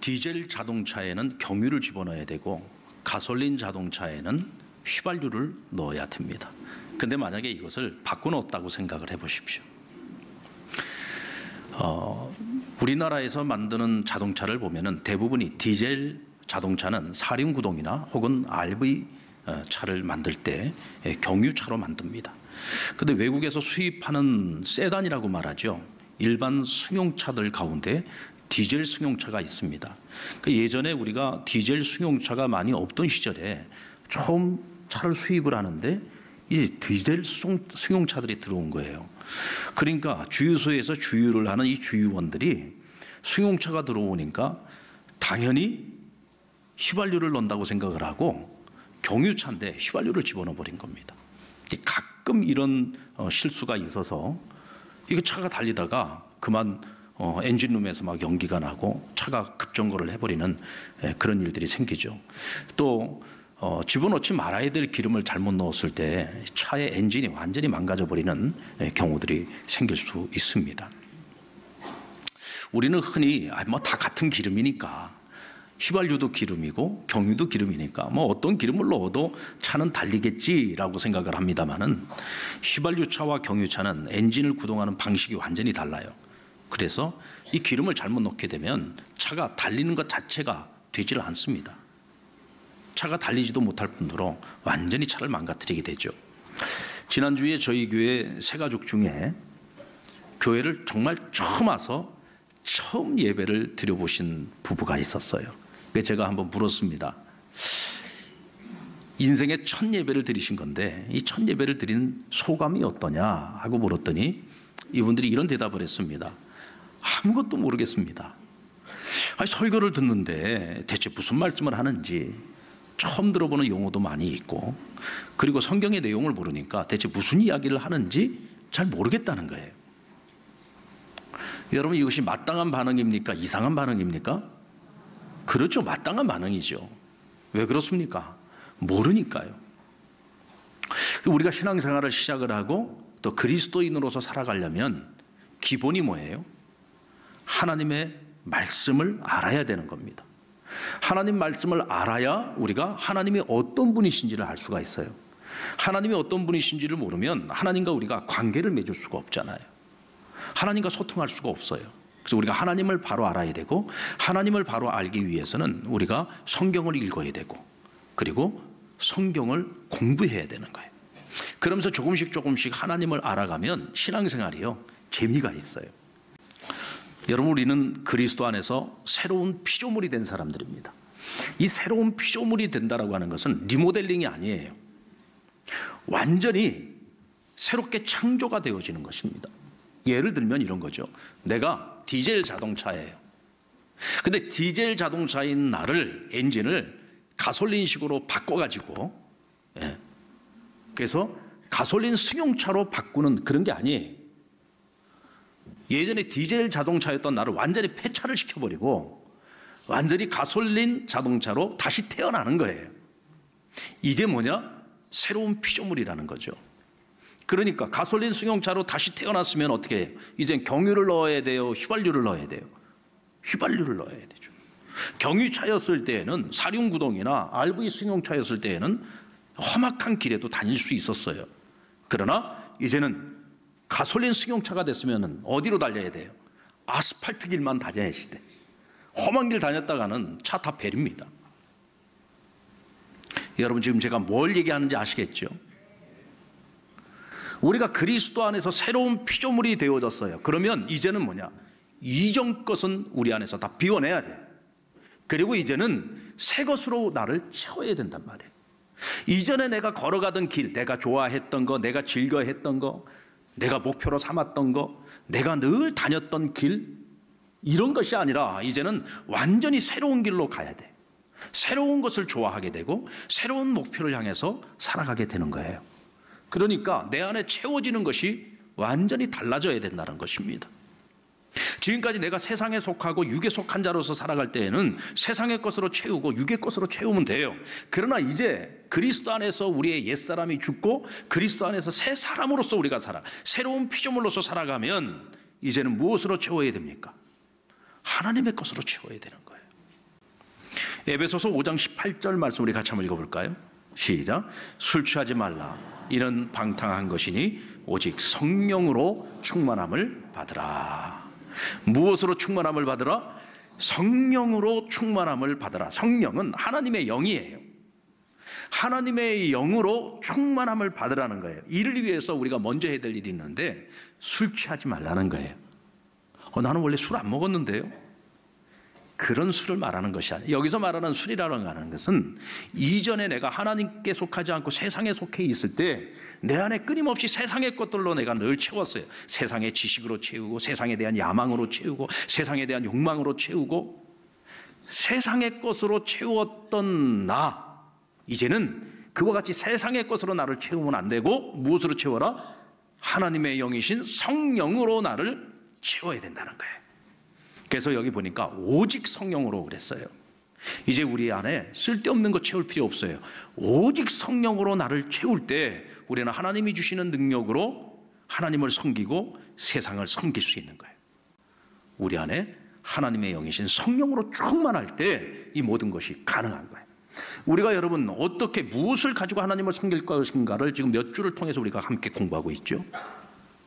디젤 자동차에는 경유를 집어넣어야 되고 가솔린 자동차에는 휘발유를 넣어야 됩니다. 근데 만약에 이것을 바꿔놓았다고 생각을 해보십시오. 우리나라에서 만드는 자동차를 보면은 대부분이 디젤 자동차는 사륜구동이나 혹은 RV 차를 만들 때 경유차로 만듭니다. 근데 외국에서 수입하는 세단이라고 말하죠. 일반 승용차들 가운데 디젤 승용차가 있습니다. 예전에 우리가 디젤 승용차가 많이 없던 시절에 처음 차를 수입을 하는데 이 디젤 승용차들이 들어온 거예요. 그러니까 주유소에서 주유를 하는 이 주유원들이 승용차가 들어오니까 당연히 휘발유를 넣는다고 생각을 하고 경유차인데 휘발유를 집어넣어 버린 겁니다. 가끔 이런 실수가 있어서 이게 차가 달리다가 그만 엔진룸에서 막 연기가 나고 차가 급정거를 해버리는 그런 일들이 생기죠. 또 집어넣지 말아야 될 기름을 잘못 넣었을 때 차의 엔진이 완전히 망가져버리는 경우들이 생길 수 있습니다. 우리는 흔히 뭐 다 같은 기름이니까, 휘발유도 기름이고 경유도 기름이니까 뭐 어떤 기름을 넣어도 차는 달리겠지라고 생각을 합니다만은, 휘발유 차와 경유차는 엔진을 구동하는 방식이 완전히 달라요. 그래서 이 기름을 잘못 넣게 되면 차가 달리는 것 자체가 되질 않습니다. 차가 달리지도 못할 뿐더러 완전히 차를 망가뜨리게 되죠. 지난주에 저희 교회 세 가족 중에 교회를 정말 처음 와서 처음 예배를 드려보신 부부가 있었어요. 그래서 제가 한번 물었습니다. 인생의 첫 예배를 드리신 건데 이 첫 예배를 드린 소감이 어떠냐 하고 물었더니 이분들이 이런 대답을 했습니다. 아무것도 모르겠습니다. 설교를 듣는데 대체 무슨 말씀을 하는지 처음 들어보는 용어도 많이 있고, 그리고 성경의 내용을 모르니까 대체 무슨 이야기를 하는지 잘 모르겠다는 거예요. 여러분, 이것이 마땅한 반응입니까? 이상한 반응입니까? 그렇죠. 마땅한 반응이죠. 왜 그렇습니까? 모르니까요. 우리가 신앙생활을 시작을 하고 또 그리스도인으로서 살아가려면 기본이 뭐예요? 하나님의 말씀을 알아야 되는 겁니다. 하나님 말씀을 알아야 우리가 하나님이 어떤 분이신지를 알 수가 있어요. 하나님이 어떤 분이신지를 모르면 하나님과 우리가 관계를 맺을 수가 없잖아요. 하나님과 소통할 수가 없어요. 그래서 우리가 하나님을 바로 알아야 되고, 하나님을 바로 알기 위해서는 우리가 성경을 읽어야 되고, 그리고 성경을 공부해야 되는 거예요. 그러면서 조금씩 하나님을 알아가면 신앙생활이요, 재미가 있어요. 여러분, 우리는 그리스도 안에서 새로운 피조물이 된 사람들입니다. 이 새로운 피조물이 된다라고 하는 것은 리모델링이 아니에요. 완전히 새롭게 창조가 되어지는 것입니다. 예를 들면 이런 거죠. 내가 디젤 자동차예요. 근데 디젤 자동차인 나를, 엔진을 가솔린식으로 바꿔가지고, 그래서 가솔린 승용차로 바꾸는 그런 게 아니에요. 예전에 디젤 자동차였던 나를 완전히 폐차를 시켜버리고 완전히 가솔린 자동차로 다시 태어나는 거예요. 이게 뭐냐? 새로운 피조물이라는 거죠. 그러니까 가솔린 승용차로 다시 태어났으면 어떻게 해요? 이젠 경유를 넣어야 돼요? 휘발유를 넣어야 돼요? 휘발유를 넣어야 되죠. 경유차였을 때에는, 사륜구동이나 RV 승용차였을 때에는 험악한 길에도 다닐 수 있었어요. 그러나 이제는 가솔린 승용차가 됐으면 어디로 달려야 돼요? 아스팔트 길만 다녀야 시대. 험한 길 다녔다가는 차 다 베립니다. 여러분, 지금 제가 뭘 얘기하는지 아시겠죠? 우리가 그리스도 안에서 새로운 피조물이 되어졌어요. 그러면 이제는 뭐냐? 이전 것은 우리 안에서 다 비워내야 돼. 그리고 이제는 새 것으로 나를 채워야 된단 말이에요. 이전에 내가 걸어가던 길, 내가 좋아했던 거, 내가 즐거워했던 거, 내가 목표로 삼았던 거, 내가 늘 다녔던 길, 이런 것이 아니라 이제는 완전히 새로운 길로 가야 돼. 새로운 것을 좋아하게 되고 새로운 목표를 향해서 살아가게 되는 거예요. 그러니까 내 안에 채워지는 것이 완전히 달라져야 된다는 것입니다. 지금까지 내가 세상에 속하고 육에 속한 자로서 살아갈 때에는 세상의 것으로 채우고 육의 것으로 채우면 돼요. 그러나 이제 그리스도 안에서 우리의 옛사람이 죽고 그리스도 안에서 새 사람으로서 우리가 살아, 새로운 피조물로서 살아가면 이제는 무엇으로 채워야 됩니까? 하나님의 것으로 채워야 되는 거예요. 에베소서 5장 18절 말씀 우리 같이 한번 읽어볼까요? 시작. 술 취하지 말라. 이는 방탕한 것이니 오직 성령으로 충만함을 받으라. 무엇으로 충만함을 받으라? 성령으로 충만함을 받으라. 성령은 하나님의 영이에요. 하나님의 영으로 충만함을 받으라는 거예요. 이를 위해서 우리가 먼저 해야 될 일이 있는데 술 취하지 말라는 거예요. 나는 원래 술 안 먹었는데요. 그런 술을 말하는 것이 아니에요. 여기서 말하는 술이라고 하는 것은 이전에 내가 하나님께 속하지 않고 세상에 속해 있을 때 내 안에 끊임없이 세상의 것들로 내가 늘 채웠어요. 세상의 지식으로 채우고 세상에 대한 야망으로 채우고 세상에 대한 욕망으로 채우고 세상의 것으로 채웠던 나, 이제는 그와 같이 세상의 것으로 나를 채우면 안 되고 무엇으로 채워라? 하나님의 영이신 성령으로 나를 채워야 된다는 거예요. 그래서 여기 보니까 오직 성령으로 그랬어요. 이제 우리 안에 쓸데없는 거 채울 필요 없어요. 오직 성령으로 나를 채울 때 우리는 하나님이 주시는 능력으로 하나님을 섬기고 세상을 섬길 수 있는 거예요. 우리 안에 하나님의 영이신 성령으로 충만할 때 이 모든 것이 가능한 거예요. 우리가 여러분 어떻게 무엇을 가지고 하나님을 섬길 것인가를 지금 몇 주를 통해서 우리가 함께 공부하고 있죠.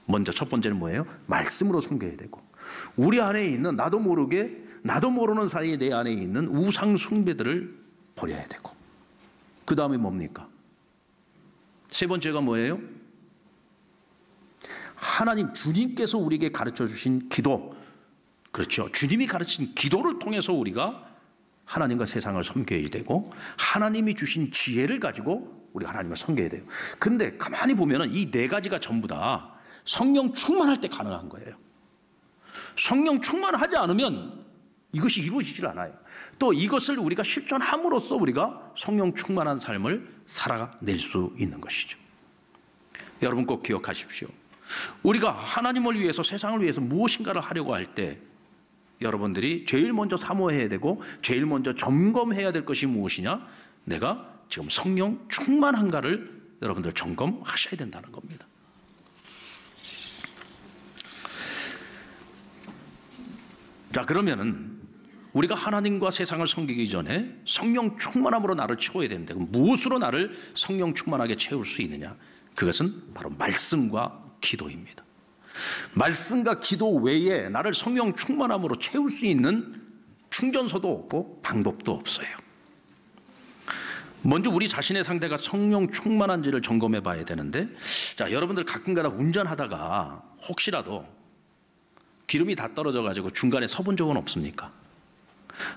먼저 첫 번째는 뭐예요? 말씀으로 섬겨야 되고, 우리 안에 있는 나도 모르는 사이에 내 안에 있는 우상 숭배들을 버려야 되고, 그 다음에 뭡니까? 세 번째가 뭐예요? 하나님 주님께서 우리에게 가르쳐 주신 기도, 그렇죠. 주님이 가르친 기도를 통해서 우리가 하나님과 세상을 섬겨야 되고, 하나님이 주신 지혜를 가지고 우리가 하나님을 섬겨야 돼요. 그런데 가만히 보면은 이 네 가지가 전부 다 성령 충만할 때 가능한 거예요. 성령 충만하지 않으면 이것이 이루어지질 않아요. 또 이것을 우리가 실천함으로써 우리가 성령 충만한 삶을 살아낼 수 있는 것이죠. 여러분 꼭 기억하십시오. 우리가 하나님을 위해서, 세상을 위해서 무엇인가를 하려고 할 때 여러분들이 제일 먼저 사모해야 되고 제일 먼저 점검해야 될 것이 무엇이냐? 내가 지금 성령 충만한가를 여러분들 점검하셔야 된다는 겁니다. 자, 그러면은 우리가 하나님과 세상을 섬기기 전에 성령 충만함으로 나를 채워야 되는데, 그럼 무엇으로 나를 성령 충만하게 채울 수 있느냐? 그것은 바로 말씀과 기도입니다. 말씀과 기도 외에 나를 성령 충만함으로 채울 수 있는 충전소도 없고 방법도 없어요. 먼저 우리 자신의 상태가 성령 충만한지를 점검해 봐야 되는데, 자, 여러분들 가끔가다 운전하다가 혹시라도 기름이 다 떨어져 가지고 중간에 서본 적은 없습니까?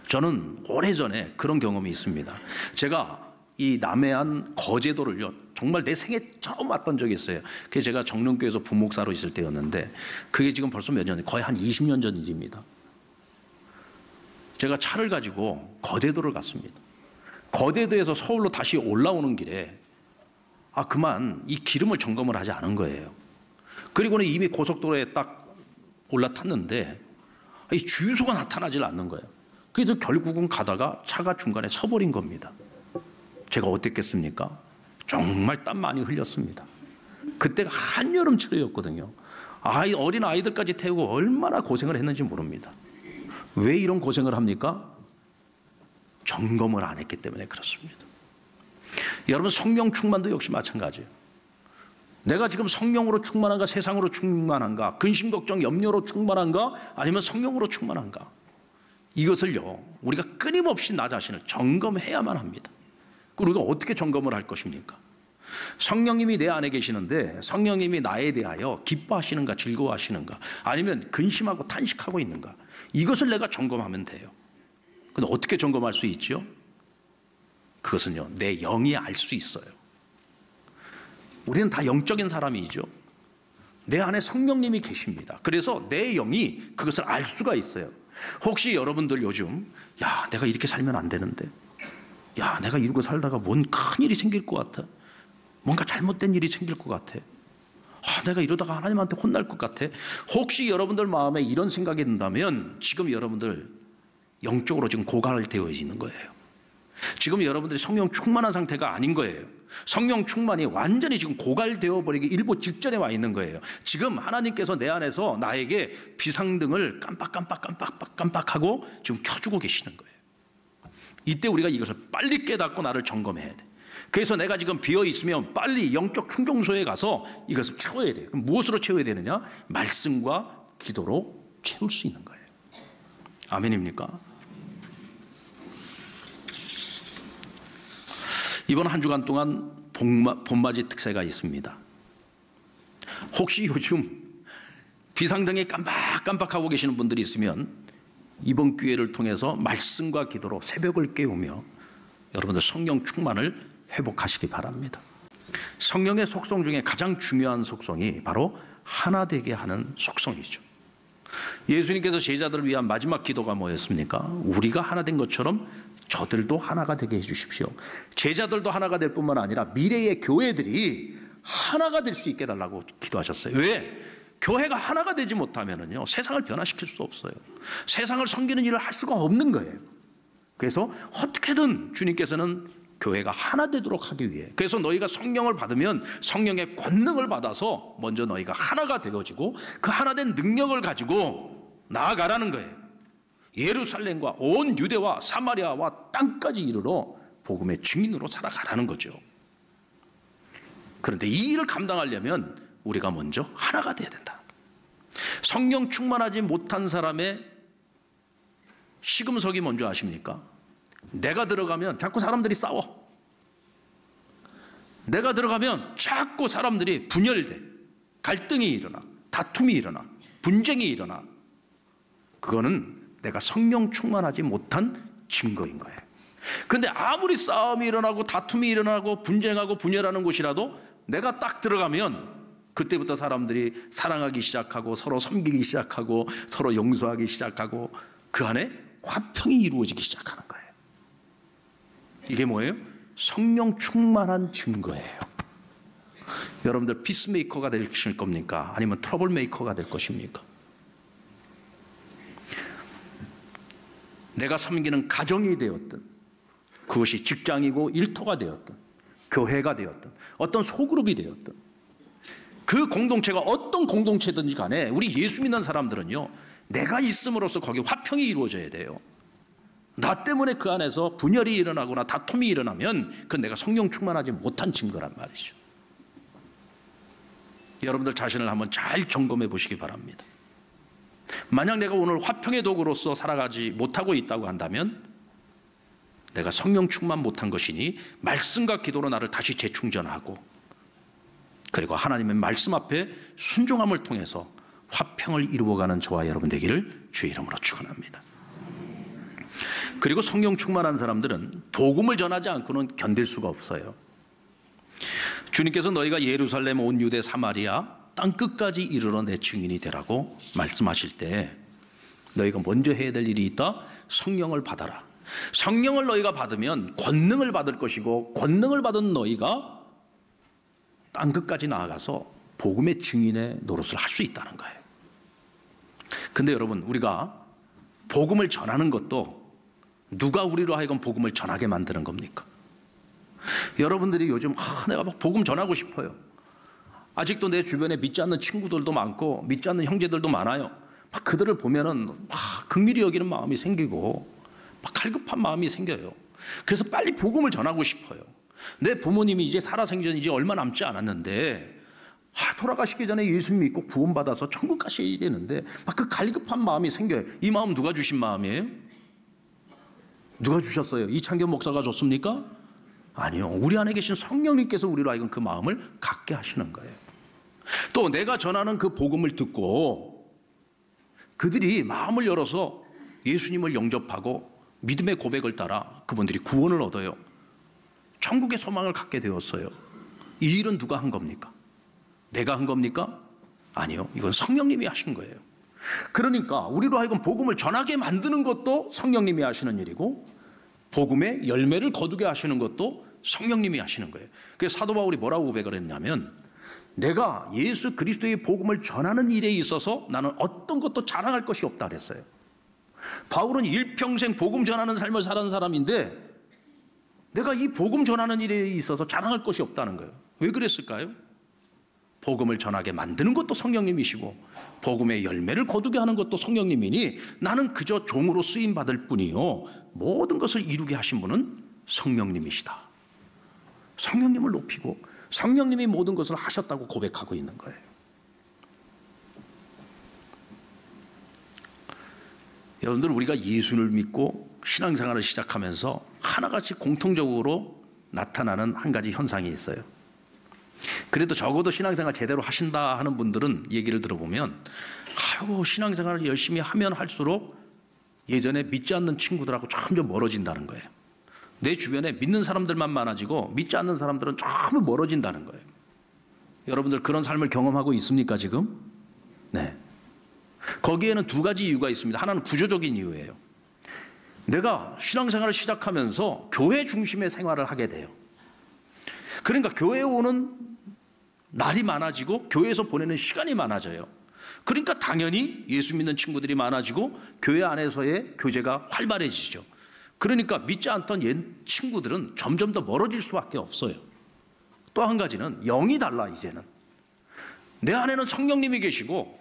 저는 오래전에 그런 경험이 있습니다. 제가 이 남해안 거제도를요, 정말 내 생애 처음 왔던 적이 있어요. 그게 제가 정릉교에서 부목사로 있을 때였는데, 그게 지금 벌써 몇 년, 거의 한 20년 전 일입니다. 제가 차를 가지고 거제도를 갔습니다. 거제도에서 서울로 다시 올라오는 길에 그만 이 기름을 점검을 하지 않은 거예요. 그리고는 이미 고속도로에 딱 올라탔는데 이 주유소가 나타나질 않는 거예요. 그래서 결국은 가다가 차가 중간에 서버린 겁니다. 제가 어땠겠습니까? 정말 땀 많이 흘렸습니다. 그때가 한여름철이었거든요. 어린 아이들까지 태우고 얼마나 고생을 했는지 모릅니다. 왜 이런 고생을 합니까? 점검을 안 했기 때문에 그렇습니다. 여러분, 성령 충만도 역시 마찬가지예요. 내가 지금 성령으로 충만한가, 세상으로 충만한가, 근심, 걱정, 염려로 충만한가, 아니면 성령으로 충만한가? 이것을요, 우리가 끊임없이 나 자신을 점검해야만 합니다. 우리가 어떻게 점검을 할 것입니까? 성령님이 내 안에 계시는데 성령님이 나에 대하여 기뻐하시는가, 즐거워하시는가, 아니면 근심하고 탄식하고 있는가, 이것을 내가 점검하면 돼요. 근데 어떻게 점검할 수 있죠? 그것은요, 내 영이 알 수 있어요. 우리는 다 영적인 사람이죠. 내 안에 성령님이 계십니다. 그래서 내 영이 그것을 알 수가 있어요. 혹시 여러분들 요즘 내가 이렇게 살면 안 되는데, 내가 이러고 살다가 뭔 큰일이 생길 것 같아, 뭔가 잘못된 일이 생길 것 같아, 내가 이러다가 하나님한테 혼날 것 같아, 혹시 여러분들 마음에 이런 생각이 든다면 지금 여러분들 영적으로 지금 고갈되어 있는 거예요. 지금 여러분들이 성령 충만한 상태가 아닌 거예요. 성령 충만이 완전히 지금 고갈되어 버리기 일보 직전에 와 있는 거예요. 지금 하나님께서 내 안에서 나에게 비상등을 깜빡하고 지금 켜주고 계시는 거예요. 이때 우리가 이것을 빨리 깨닫고 나를 점검해야 돼. 그래서 내가 지금 비어 있으면 빨리 영적 충동소에 가서 이것을 채워야 돼. 그럼 무엇으로 채워야 되느냐? 말씀과 기도로 채울 수 있는 거예요. 아멘입니까? 이번 한 주간 동안 봄맞이 특세가 있습니다. 혹시 요즘 비상등에 깜빡깜빡하고 계시는 분들이 있으면 이번 기회를 통해서 말씀과 기도로 새벽을 깨우며 여러분들 성령 충만을 회복하시기 바랍니다. 성령의 속성 중에 가장 중요한 속성이 바로 하나 되게 하는 속성이죠. 예수님께서 제자들을 위한 마지막 기도가 뭐였습니까? 우리가 하나 된 것처럼 저들도 하나가 되게 해주십시오. 제자들도 하나가 될 뿐만 아니라 미래의 교회들이 하나가 될 수 있게 해달라고 기도하셨어요. 왜? 교회가 하나가 되지 못하면요 세상을 변화시킬 수 없어요. 세상을 섬기는 일을 할 수가 없는 거예요. 그래서 어떻게든 주님께서는 교회가 하나 되도록 하기 위해, 그래서 너희가 성령을 받으면 성령의 권능을 받아서 먼저 너희가 하나가 되어지고 그 하나 된 능력을 가지고 나아가라는 거예요. 예루살렘과 온 유대와 사마리아와 땅까지 이르러 복음의 증인으로 살아가라는 거죠. 그런데 이 일을 감당하려면 우리가 먼저 하나가 돼야 된다. 성령 충만하지 못한 사람의 시금석이 뭔지 아십니까? 내가 들어가면 자꾸 사람들이 싸워. 내가 들어가면 자꾸 사람들이 분열돼. 갈등이 일어나. 다툼이 일어나. 분쟁이 일어나. 그거는 내가 성령 충만하지 못한 증거인 거예요. 그런데 아무리 싸움이 일어나고 다툼이 일어나고 분쟁하고 분열하는 곳이라도 내가 딱 들어가면 그때부터 사람들이 사랑하기 시작하고 서로 섬기기 시작하고 서로 용서하기 시작하고 그 안에 화평이 이루어지기 시작하는 거예요. 이게 뭐예요? 성령 충만한 증거예요. 여러분들 피스메이커가 되실 겁니까? 아니면 트러블 메이커가 될 것입니까? 내가 섬기는 가정이 되었든 그것이 직장이고 일터가 되었든 교회가 되었든 어떤 소그룹이 되었든 그 공동체가 어떤 공동체든지 간에 우리 예수 믿는 사람들은요 내가 있음으로써 거기에 화평이 이루어져야 돼요. 나 때문에 그 안에서 분열이 일어나거나 다툼이 일어나면 그건 내가 성령 충만하지 못한 증거란 말이죠. 여러분들 자신을 한번 잘 점검해 보시기 바랍니다. 만약 내가 오늘 화평의 도구로서 살아가지 못하고 있다고 한다면 내가 성령 충만 못한 것이니 말씀과 기도로 나를 다시 재충전하고 그리고 하나님의 말씀 앞에 순종함을 통해서 화평을 이루어가는 저와 여러분 되기를 주의 이름으로 축원합니다. 그리고 성령 충만한 사람들은 복음을 전하지 않고는 견딜 수가 없어요. 주님께서 너희가 예루살렘 온 유대 사마리아 땅끝까지 이르러 내 증인이 되라고 말씀하실 때 너희가 먼저 해야 될 일이 있다. 성령을 받아라. 성령을 너희가 받으면 권능을 받을 것이고 권능을 받은 너희가 땅끝까지 나아가서 복음의 증인의 노릇을 할 수 있다는 거예요. 근데 여러분 우리가 복음을 전하는 것도 누가 우리로 하여금 복음을 전하게 만드는 겁니까? 여러분들이 요즘 내가 막 복음 전하고 싶어요. 아직도 내 주변에 믿지 않는 친구들도 많고 믿지 않는 형제들도 많아요. 막 그들을 보면은 막 긍휼히 여기는 마음이 생기고 막 갈급한 마음이 생겨요. 그래서 빨리 복음을 전하고 싶어요. 내 부모님이 이제 살아생전 이제 얼마 남지 않았는데 돌아가시기 전에 예수님 믿고 구원받아서 천국 가셔야 되는데 막 그 갈급한 마음이 생겨요. 이 마음 누가 주신 마음이에요? 누가 주셨어요? 이창겸 목사가 줬습니까? 아니요. 우리 안에 계신 성령님께서 우리로 하여금 그 마음을 갖게 하시는 거예요. 또 내가 전하는 그 복음을 듣고 그들이 마음을 열어서 예수님을 영접하고 믿음의 고백을 따라 그분들이 구원을 얻어요. 천국의 소망을 갖게 되었어요. 이 일은 누가 한 겁니까? 내가 한 겁니까? 아니요. 이건 성령님이 하신 거예요. 그러니까 우리로 하여금 복음을 전하게 만드는 것도 성령님이 하시는 일이고 복음의 열매를 거두게 하시는 것도 성령님이 하시는 거예요. 그래서 사도 바울이 뭐라고 고백을 했냐면 내가 예수 그리스도의 복음을 전하는 일에 있어서 나는 어떤 것도 자랑할 것이 없다 그랬어요. 바울은 일평생 복음 전하는 삶을 살은 사람인데 내가 이 복음 전하는 일에 있어서 자랑할 것이 없다는 거예요. 왜 그랬을까요? 복음을 전하게 만드는 것도 성령님이시고 복음의 열매를 거두게 하는 것도 성령님이니 나는 그저 종으로 쓰임받을 뿐이요 모든 것을 이루게 하신 분은 성령님이시다. 성령님을 높이고 성령님이 모든 것을 하셨다고 고백하고 있는 거예요. 여러분들, 우리가 예수를 믿고 신앙생활을 시작하면서 하나같이 공통적으로 나타나는 한 가지 현상이 있어요. 그래도 적어도 신앙생활 제대로 하신다 하는 분들은 얘기를 들어보면 아이고 신앙생활을 열심히 하면 할수록 예전에 믿지 않는 친구들하고 점점 멀어진다는 거예요. 내 주변에 믿는 사람들만 많아지고 믿지 않는 사람들은 점점 멀어진다는 거예요. 여러분들 그런 삶을 경험하고 있습니까 지금? 네. 거기에는 두 가지 이유가 있습니다. 하나는 구조적인 이유예요. 내가 신앙생활을 시작하면서 교회 중심의 생활을 하게 돼요. 그러니까 교회에 오는 날이 많아지고 교회에서 보내는 시간이 많아져요. 그러니까 당연히 예수 믿는 친구들이 많아지고 교회 안에서의 교제가 활발해지죠. 그러니까 믿지 않던 옛 친구들은 점점 더 멀어질 수밖에 없어요. 또 한 가지는 영이 달라. 이제는 내 안에는 성령님이 계시고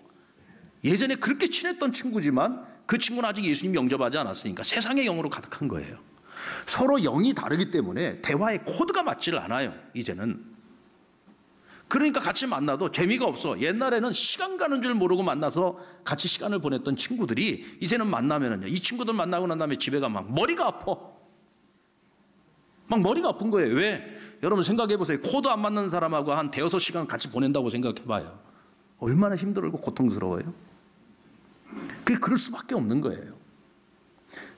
예전에 그렇게 친했던 친구지만 그 친구는 아직 예수님 영접하지 않았으니까 세상의 영으로 가득한 거예요. 서로 영이 다르기 때문에 대화의 코드가 맞지를 않아요. 이제는. 그러니까 같이 만나도 재미가 없어. 옛날에는 시간 가는 줄 모르고 만나서 같이 시간을 보냈던 친구들이 이제는 만나면은요, 이 친구들 만나고 난 다음에 집에 가면 막 머리가 아파. 막 머리가 아픈 거예요. 왜? 여러분 생각해 보세요. 코드 안 맞는 사람하고 한 대여섯 시간 같이 보낸다고 생각해 봐요. 얼마나 힘들고 고통스러워요? 그게 그럴 수밖에 없는 거예요.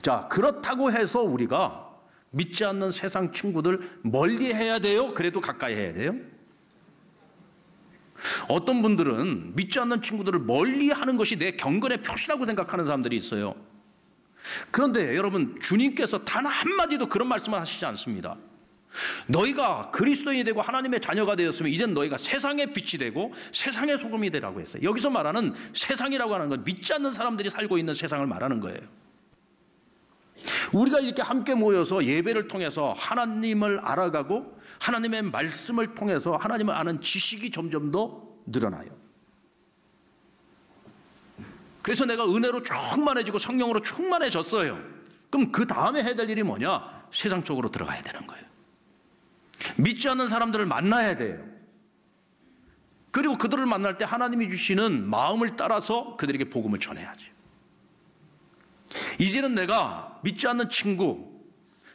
자, 그렇다고 해서 우리가 믿지 않는 세상 친구들 멀리 해야 돼요? 그래도 가까이 해야 돼요? 어떤 분들은 믿지 않는 친구들을 멀리 하는 것이 내 경건의 표시라고 생각하는 사람들이 있어요. 그런데 여러분, 주님께서 단 한마디도 그런 말씀을 하시지 않습니다. 너희가 그리스도인이 되고 하나님의 자녀가 되었으면 이젠 너희가 세상의 빛이 되고 세상의 소금이 되라고 했어요. 여기서 말하는 세상이라고 하는 건 믿지 않는 사람들이 살고 있는 세상을 말하는 거예요. 우리가 이렇게 함께 모여서 예배를 통해서 하나님을 알아가고 하나님의 말씀을 통해서 하나님을 아는 지식이 점점 더 늘어나요. 그래서 내가 은혜로 충만해지고 성령으로 충만해졌어요. 그럼 그 다음에 해야 될 일이 뭐냐? 세상 쪽으로 들어가야 되는 거예요. 믿지 않는 사람들을 만나야 돼요. 그리고 그들을 만날 때 하나님이 주시는 마음을 따라서 그들에게 복음을 전해야지. 이제는 내가 믿지 않는 친구,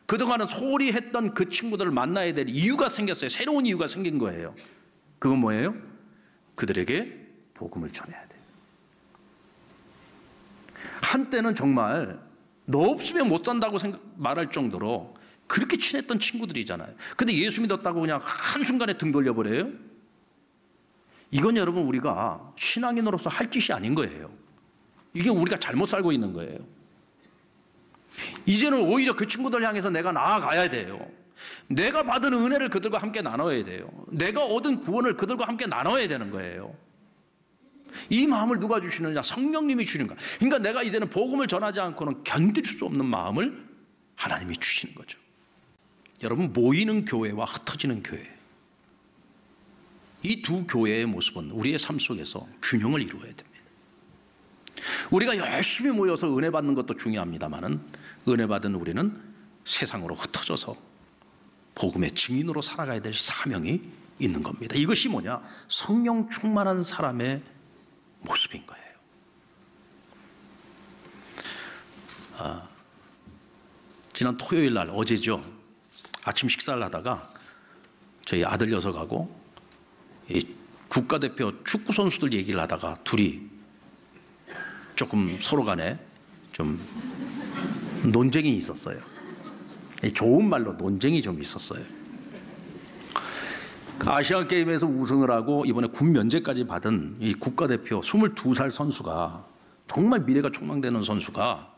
그동안은 소홀히 했던 그 친구들을 만나야 될 이유가 생겼어요. 새로운 이유가 생긴 거예요. 그건 뭐예요? 그들에게 복음을 전해야 돼요. 한때는 정말 너 없으면 못 산다고 말할 정도로 그렇게 친했던 친구들이잖아요. 근데 예수 믿었다고 그냥 한순간에 등 돌려버려요? 이건 여러분 우리가 신앙인으로서 할 짓이 아닌 거예요. 이게 우리가 잘못 살고 있는 거예요. 이제는 오히려 그 친구들 향해서 내가 나아가야 돼요. 내가 받은 은혜를 그들과 함께 나눠야 돼요. 내가 얻은 구원을 그들과 함께 나눠야 되는 거예요. 이 마음을 누가 주시느냐? 성령님이 주시는 거야. 그러니까 내가 이제는 복음을 전하지 않고는 견딜 수 없는 마음을 하나님이 주시는 거죠. 여러분, 모이는 교회와 흩어지는 교회, 이 두 교회의 모습은 우리의 삶 속에서 균형을 이루어야 됩니다. 우리가 열심히 모여서 은혜 받는 것도 중요합니다만은 은혜 받은 우리는 세상으로 흩어져서 복음의 증인으로 살아가야 될 사명이 있는 겁니다. 이것이 뭐냐? 성령 충만한 사람의 모습인 거예요. 지난 토요일 날, 어제죠. 아침 식사를 하다가 저희 아들 녀석하고 이 국가대표 축구 선수들 얘기를 하다가 둘이 조금 서로 간에 좀 논쟁이 있었어요. 좋은 말로 논쟁이 좀 있었어요. 아시안 게임에서 우승을 하고 이번에 군 면제까지 받은 이 국가대표 22살 선수가, 정말 미래가 촉망되는 선수가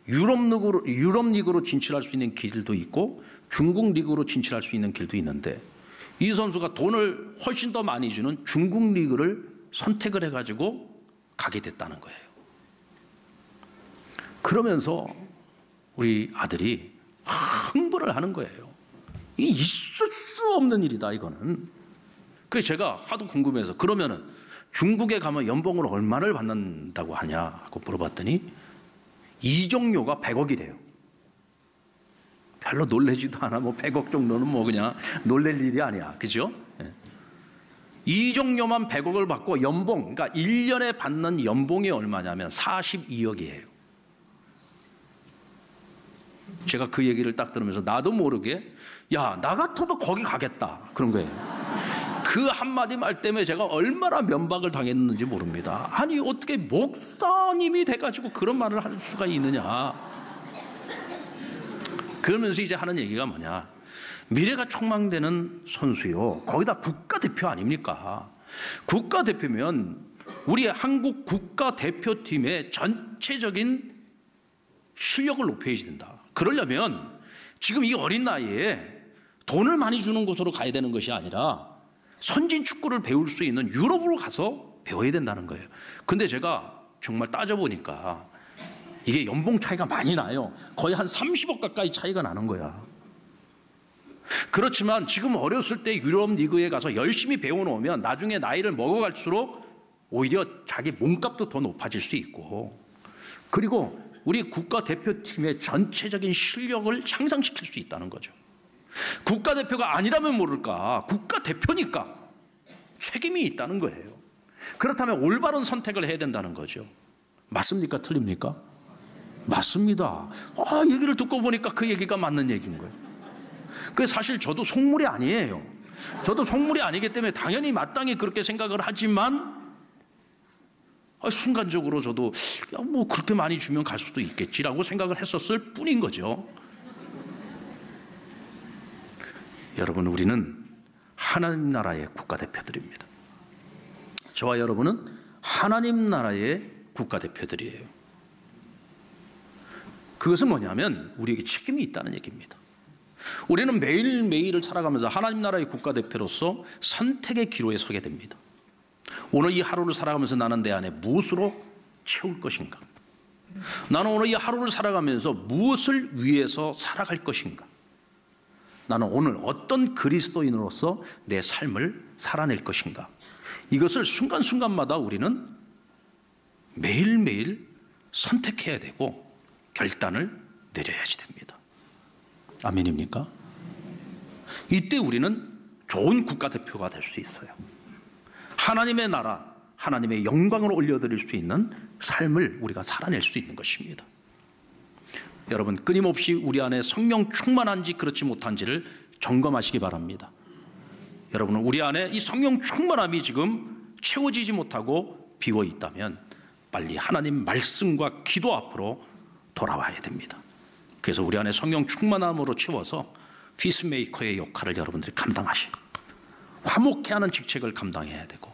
유럽 리그로 진출할 수 있는 길도 있고 중국 리그로 진출할 수 있는 길도 있는데, 이 선수가 돈을 훨씬 더 많이 주는 중국 리그를 선택을 해가지고 가게 됐다는 거예요. 그러면서 우리 아들이 흥분을 하는 거예요. 이 있을 수 없는 일이다, 이거는. 그래서 제가 하도 궁금해서 그러면은 중국에 가면 연봉을 얼마를 받는다고 하냐고 물어봤더니 이정료가 100억이래요. 별로 놀래지도 않아. 뭐 100억 정도는 뭐 그냥 놀랄 일이 아니야. 그죠? 예. 이정료만 100억을 받고 연봉, 그러니까 1년에 받는 연봉이 얼마냐면 42억이에요. 제가 그 얘기를 딱 들으면서 나도 모르게 야, 나 같아도 거기 가겠다. 그런 거예요. 그 한마디 말 때문에 제가 얼마나 면박을 당했는지 모릅니다. 아니, 어떻게 목사님이 돼가지고 그런 말을 할 수가 있느냐. 그러면서 이제 하는 얘기가 뭐냐. 미래가 촉망되는 선수요. 거기다 국가대표 아닙니까? 국가대표면 우리 한국 국가대표팀의 전체적인 실력을 높여야 된다. 그러려면 지금 이 어린 나이에 돈을 많이 주는 곳으로 가야 되는 것이 아니라 선진 축구를 배울 수 있는 유럽으로 가서 배워야 된다는 거예요. 근데 제가 정말 따져보니까 이게 연봉 차이가 많이 나요. 거의 한 30억 가까이 차이가 나는 거야. 그렇지만 지금 어렸을 때 유럽 리그에 가서 열심히 배워놓으면 나중에 나이를 먹어갈수록 오히려 자기 몸값도 더 높아질 수 있고, 그리고 우리 국가대표팀의 전체적인 실력을 향상시킬 수 있다는 거죠. 국가대표가 아니라면 모를까, 국가대표니까 책임이 있다는 거예요. 그렇다면 올바른 선택을 해야 된다는 거죠. 맞습니까? 틀립니까? 맞습니다. 얘기를 듣고 보니까 그 얘기가 맞는 얘기인 거예요. 그래서 사실 저도 속물이 아니에요. 저도 속물이 아니기 때문에 당연히 마땅히 그렇게 생각을 하지만 순간적으로 저도 뭐 그렇게 많이 주면 갈 수도 있겠지라고 생각을 했었을 뿐인 거죠. 여러분, 우리는 하나님 나라의 국가대표들입니다. 저와 여러분은 하나님 나라의 국가대표들이에요. 그것은 뭐냐면 우리에게 책임이 있다는 얘기입니다. 우리는 매일매일을 살아가면서 하나님 나라의 국가대표로서 선택의 기로에 서게 됩니다. 오늘 이 하루를 살아가면서 나는 내 안에 무엇으로 채울 것인가? 나는 오늘 이 하루를 살아가면서 무엇을 위해서 살아갈 것인가? 나는 오늘 어떤 그리스도인으로서 내 삶을 살아낼 것인가? 이것을 순간순간마다 우리는 매일매일 선택해야 되고 결단을 내려야지 됩니다. 아멘입니까? 이때 우리는 좋은 국가대표가 될 수 있어요. 하나님의 나라, 하나님의 영광을 올려드릴 수 있는 삶을 우리가 살아낼 수 있는 것입니다. 여러분, 끊임없이 우리 안에 성령 충만한지 그렇지 못한지를 점검하시기 바랍니다. 여러분은 우리 안에 이 성령 충만함이 지금 채워지지 못하고 비워 있다면 빨리 하나님 말씀과 기도 앞으로 돌아와야 됩니다. 그래서 우리 안에 성령 충만함으로 채워서 피스메이커의 역할을 여러분들이 감당하시고 화목케 하는 직책을 감당해야 되고,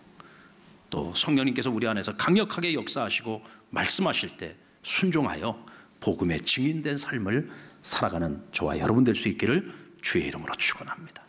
또 성령님께서 우리 안에서 강력하게 역사하시고 말씀하실 때 순종하여 복음의 증인된 삶을 살아가는 저와 여러분 될 수 있기를 주의 이름으로 축원합니다.